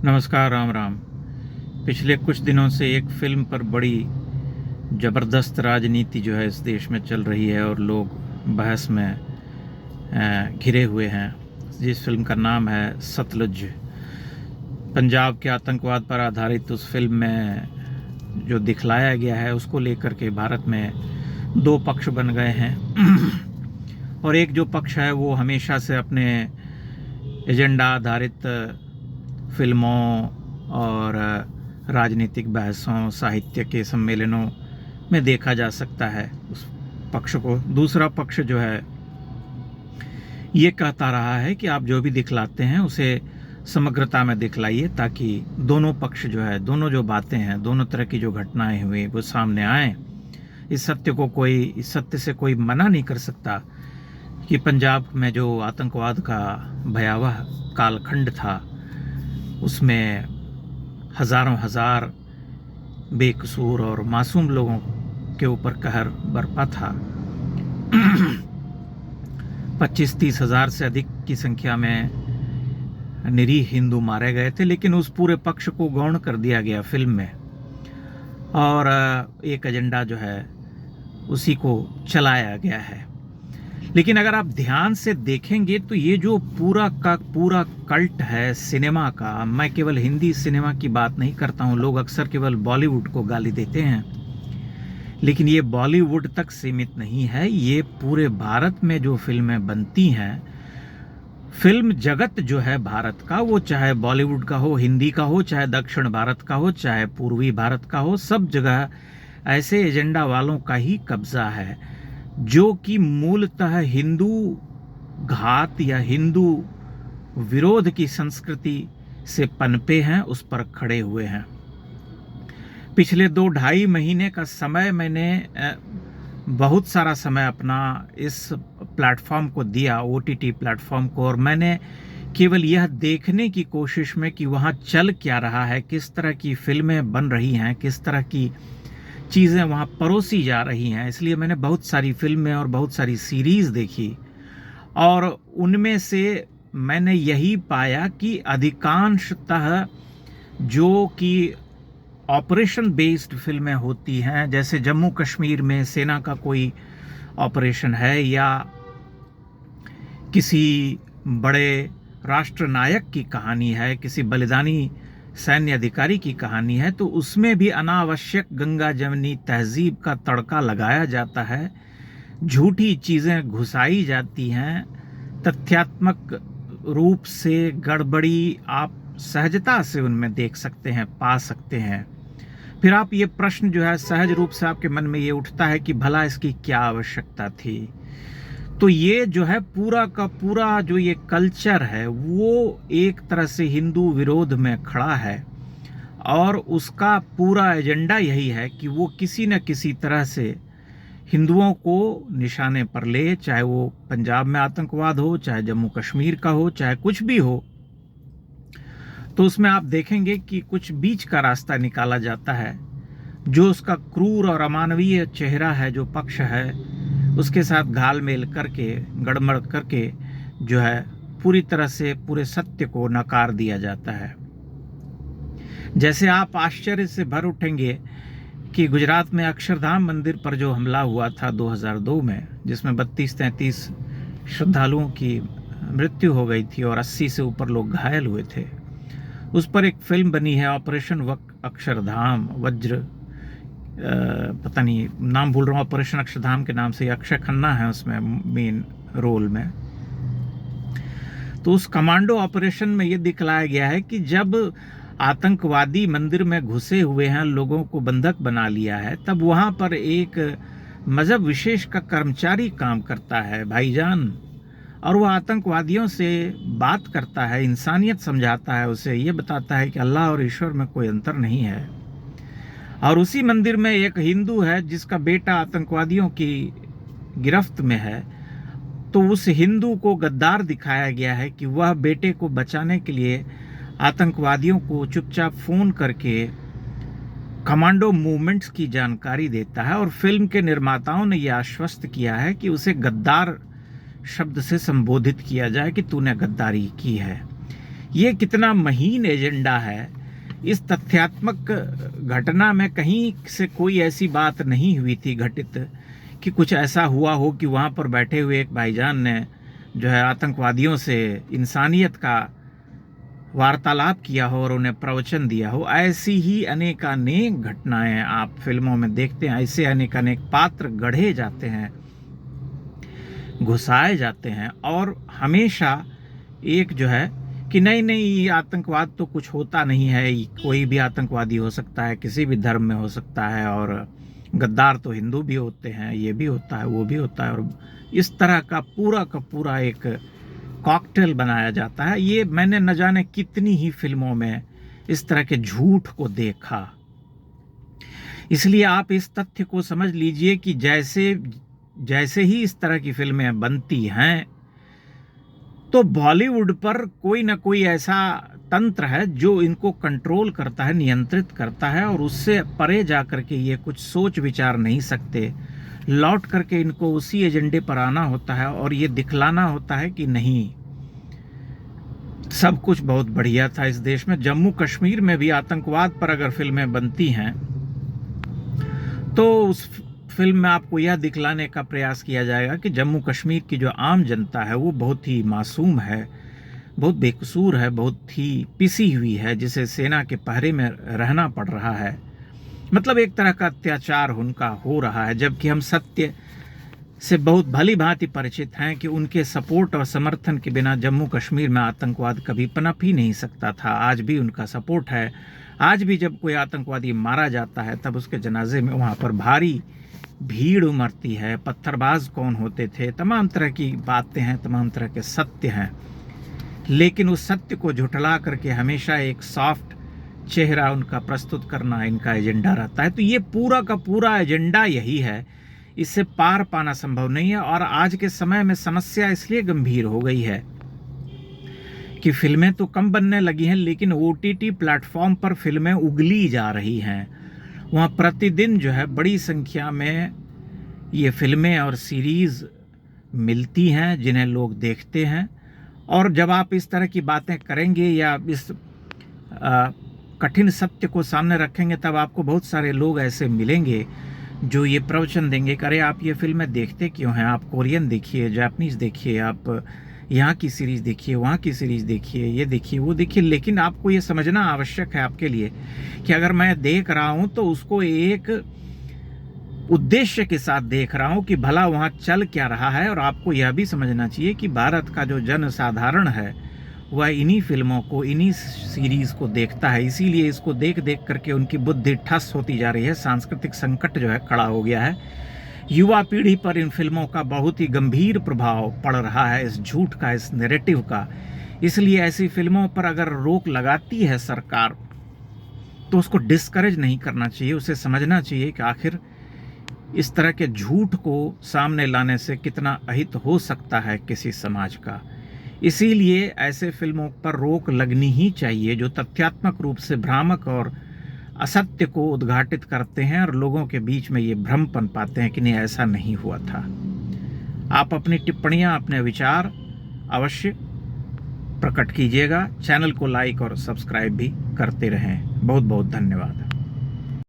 नमस्कार, राम राम। पिछले कुछ दिनों से एक फिल्म पर बड़ी ज़बरदस्त राजनीति जो है इस देश में चल रही है और लोग बहस में घिरे हुए हैं। जिस फिल्म का नाम है सतलुज। पंजाब के आतंकवाद पर आधारित उस फिल्म में जो दिखलाया गया है उसको लेकर के भारत में दो पक्ष बन गए हैं। और एक जो पक्ष है वो हमेशा से अपने एजेंडा आधारित फिल्मों और राजनीतिक बहसों, साहित्य के सम्मेलनों में देखा जा सकता है उस पक्ष को। दूसरा पक्ष जो है ये कहता रहा है कि आप जो भी दिखलाते हैं उसे समग्रता में दिखलाइए, ताकि दोनों पक्ष जो है, दोनों जो बातें हैं, दोनों तरह की जो घटनाएं हुई वो सामने आए। इस सत्य से कोई मना नहीं कर सकता कि पंजाब में जो आतंकवाद का भयावह कालखंड था उसमें हजारों हजार बेकसूर और मासूम लोगों के ऊपर कहर बरपा था। 25-30 हजार से अधिक की संख्या में निरीह हिंदू मारे गए थे, लेकिन उस पूरे पक्ष को गौण कर दिया गया फिल्म में और एक एजेंडा जो है उसी को चलाया गया है। लेकिन अगर आप ध्यान से देखेंगे तो ये जो पूरा का पूरा कल्ट है सिनेमा का, मैं केवल हिंदी सिनेमा की बात नहीं करता हूँ, लोग अक्सर केवल बॉलीवुड को गाली देते हैं, लेकिन ये बॉलीवुड तक सीमित नहीं है। ये पूरे भारत में जो फिल्में बनती हैं, फिल्म जगत जो है भारत का, वो चाहे बॉलीवुड का हो, हिंदी का हो, चाहे दक्षिण भारत का हो, चाहे पूर्वी भारत का हो, सब जगह ऐसे एजेंडा वालों का ही कब्जा है जो कि मूलतः हिंदू घात या हिंदू विरोध की संस्कृति से पनपे हैं, उस पर खड़े हुए हैं। पिछले 2-2.5 महीने का समय मैंने बहुत सारा समय अपना इस प्लेटफॉर्म को दिया, OTT प्लेटफॉर्म को, और मैंने केवल यह देखने की कोशिश में कि वहाँ चल क्या रहा है, किस तरह की फिल्में बन रही हैं, किस तरह की चीज़ें वहाँ परोसी जा रही हैं। इसलिए मैंने बहुत सारी फिल्में और बहुत सारी सीरीज़ देखी और उनमें से मैंने यही पाया कि अधिकांशतः जो कि ऑपरेशन बेस्ड फिल्में होती हैं, जैसे जम्मू कश्मीर में सेना का कोई ऑपरेशन है या किसी बड़े राष्ट्रनायक की कहानी है, किसी बलिदानी सैन्य अधिकारी की कहानी है, तो उसमें भी अनावश्यक गंगा जमनी तहजीब का तड़का लगाया जाता है, झूठी चीज़ें घुसाई जाती हैं, तथ्यात्मक रूप से गड़बड़ी आप सहजता से उनमें देख सकते हैं, पा सकते हैं। फिर आप ये प्रश्न जो है सहज रूप से आपके मन में ये उठता है कि भला इसकी क्या आवश्यकता थी। तो ये जो है पूरा का पूरा जो ये कल्चर है वो एक तरह से हिंदू विरोध में खड़ा है और उसका पूरा एजेंडा यही है कि वो किसी न किसी तरह से हिंदुओं को निशाने पर ले, चाहे वो पंजाब में आतंकवाद हो, चाहे जम्मू कश्मीर का हो, चाहे कुछ भी हो। तो उसमें आप देखेंगे कि कुछ बीच का रास्ता निकाला जाता है। जो उसका क्रूर और अमानवीय चेहरा है, जो पक्ष है, उसके साथ घालमेल करके, गड़बड़ करके जो है पूरी तरह से पूरे सत्य को नकार दिया जाता है। जैसे आप आश्चर्य से भर उठेंगे कि गुजरात में अक्षरधाम मंदिर पर जो हमला हुआ था 2002 में, जिसमें 32-33 श्रद्धालुओं की मृत्यु हो गई थी और 80 से ऊपर लोग घायल हुए थे, उस पर एक फिल्म बनी है ऑपरेशन अक्षरधाम वज्र, पता नहीं नाम भूल रहा हूँ, ऑपरेशन अक्षरधाम के नाम से। अक्षय खन्ना है उसमें मेन रोल में। तो उस कमांडो ऑपरेशन में ये दिखलाया गया है कि जब आतंकवादी मंदिर में घुसे हुए हैं, लोगों को बंधक बना लिया है, तब वहाँ पर एक मजहब विशेष का कर्मचारी काम करता है, भाईजान, और वह आतंकवादियों से बात करता है, इंसानियत समझाता है, उसे ये बताता है कि अल्लाह और ईश्वर में कोई अंतर नहीं है। और उसी मंदिर में एक हिंदू है जिसका बेटा आतंकवादियों की गिरफ्त में है, तो उस हिंदू को गद्दार दिखाया गया है कि वह बेटे को बचाने के लिए आतंकवादियों को चुपचाप फ़ोन करके कमांडो मूवमेंट्स की जानकारी देता है। और फिल्म के निर्माताओं ने यह आश्वस्त किया है कि उसे गद्दार शब्द से संबोधित किया जाए कि तूने गद्दारी की है। ये कितना महीन एजेंडा है। इस तथ्यात्मक घटना में कहीं से कोई ऐसी बात नहीं हुई थी घटित कि कुछ ऐसा हुआ हो कि वहाँ पर बैठे हुए एक भाईजान ने जो है आतंकवादियों से इंसानियत का वार्तालाप किया हो और उन्हें प्रवचन दिया हो। ऐसी ही अनेकानेक घटनाएं आप फिल्मों में देखते हैं। ऐसे अनेकानेक पात्र गढ़े जाते हैं, घुसाए जाते हैं और हमेशा एक जो है कि नहीं नहीं ये आतंकवाद तो कुछ होता नहीं है, कोई भी आतंकवादी हो सकता है, किसी भी धर्म में हो सकता है, और गद्दार तो हिंदू भी होते हैं, ये भी होता है, वो भी होता है, और इस तरह का पूरा एक कॉकटेल बनाया जाता है। ये मैंने न जाने कितनी ही फिल्मों में इस तरह के झूठ को देखा। इसलिए आप इस तथ्य को समझ लीजिए कि जैसे ही इस तरह की फिल्में बनती हैं तो बॉलीवुड पर कोई ना कोई ऐसा तंत्र है जो इनको कंट्रोल करता है, नियंत्रित करता है, और उससे परे जा करके ये कुछ सोच विचार नहीं सकते। लौट करके इनको उसी एजेंडे पर आना होता है और ये दिखलाना होता है कि नहीं, सब कुछ बहुत बढ़िया था इस देश में। जम्मू कश्मीर में भी आतंकवाद पर अगर फिल्में बनती हैं तो उस फिल्म में आपको यह दिखलाने का प्रयास किया जाएगा कि जम्मू कश्मीर की जो आम जनता है वो बहुत ही मासूम है, बहुत बेकसूर है, बहुत ही पिसी हुई है, जिसे सेना के पहरे में रहना पड़ रहा है। मतलब एक तरह का अत्याचार उनका हो रहा है, जबकि हम सत्य से बहुत भली भांति परिचित हैं कि उनके सपोर्ट और समर्थन के बिना जम्मू कश्मीर में आतंकवाद कभी पनप ही नहीं सकता था। आज भी उनका सपोर्ट है। आज भी जब कोई आतंकवादी मारा जाता है तब उसके जनाजे में वहाँ पर भारी भीड़ उमड़ती है। पत्थरबाज कौन होते थे, तमाम तरह की बातें हैं, तमाम तरह के सत्य हैं, लेकिन उस सत्य को झुठला करके हमेशा एक सॉफ्ट चेहरा उनका प्रस्तुत करना इनका एजेंडा रहता है। तो ये पूरा का पूरा एजेंडा यही है, इससे पार पाना संभव नहीं है। और आज के समय में समस्या इसलिए गंभीर हो गई है कि फिल्में तो कम बनने लगी हैं, लेकिन OTT प्लेटफॉर्म पर फिल्में उगली जा रही हैं। वहाँ प्रतिदिन जो है बड़ी संख्या में ये फिल्में और सीरीज़ मिलती हैं जिन्हें लोग देखते हैं। और जब आप इस तरह की बातें करेंगे या इस कठिन सत्य को सामने रखेंगे तब आपको बहुत सारे लोग ऐसे मिलेंगे जो ये प्रवचन देंगे कि अरे आप ये फिल्में देखते क्यों हैं, आप कोरियन देखिए, जापानीज़ देखिए, आप यहाँ की सीरीज़ देखिए, वहाँ की सीरीज़ देखिए, ये देखिए, वो देखिए। लेकिन आपको ये समझना आवश्यक है आपके लिए कि अगर मैं देख रहा हूँ तो उसको एक उद्देश्य के साथ देख रहा हूँ कि भला वहाँ चल क्या रहा है। और आपको यह भी समझना चाहिए कि भारत का जो जनसाधारण है वह इन्हीं फिल्मों को, इन्हीं सीरीज़ को देखता है। इसीलिए इसको देख देख करके उनकी बुद्धि ठस होती जा रही है। सांस्कृतिक संकट जो है खड़ा हो गया है। युवा पीढ़ी पर इन फिल्मों का बहुत ही गंभीर प्रभाव पड़ रहा है, इस झूठ का, इस नैरेटिव का। इसलिए ऐसी फिल्मों पर अगर रोक लगाती है सरकार तो उसको डिस्करेज नहीं करना चाहिए। उसे समझना चाहिए कि आखिर इस तरह के झूठ को सामने लाने से कितना अहित हो सकता है किसी समाज का। इसीलिए ऐसे फिल्मों पर रोक लगनी ही चाहिए जो तथ्यात्मक रूप से भ्रामक और असत्य को उद्घाटित करते हैं और लोगों के बीच में ये भ्रम पनपाते हैं कि नहीं ऐसा नहीं हुआ था। आप अपनी टिप्पणियां, अपने विचार अवश्य प्रकट कीजिएगा। चैनल को लाइक और सब्सक्राइब भी करते रहें। बहुत बहुत धन्यवाद।